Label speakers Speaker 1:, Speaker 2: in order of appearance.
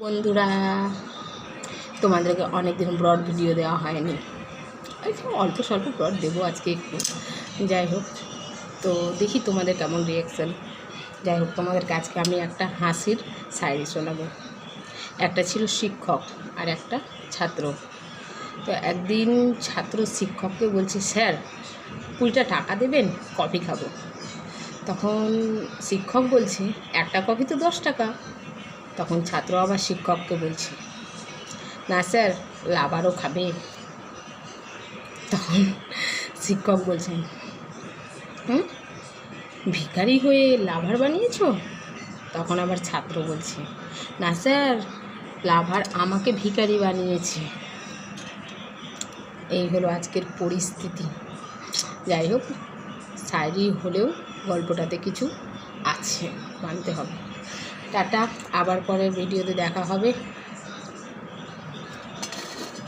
Speaker 1: বন্ধুরা, তোমাদেরকে অনেক দিন ব্রড ভিডিও দেওয়া হয়নি। অল্প স্বল্প ব্রড দেবো আজকে একটু। যাই হোক, তো দেখি তোমাদের কেমন রিয়াকশান। যাই হোক, তোমাদের কাছকে আমি একটা হাসির শায়রি শোনাবো। একটা ছিল শিক্ষক আর একটা ছাত্র। তো একদিন ছাত্র শিক্ষককে বলছে, স্যার 20টা টাকা দেবেন, কফি খাবো। তখন শিক্ষক বলছে, একটা কফি তো 10 টাকা। তখন ছাত্র আবার শিক্ষককে বলছে, না স্যার, লাভারও খাবে। তখন শিক্ষক বলছেন, ভিখারি হয়ে লাভার বানিয়েছো? তখন আবার ছাত্র বলছে, না স্যার, লাভার আমাকে ভিখারি বানিয়েছে। এই হলো আজকের পরিস্থিতি। যাই হোক, শায়রি হলেও গল্পটাতে কিছু আছে, মানতে হবে। টাটা, আবার পরের ভিডিওতে দেখা হবে।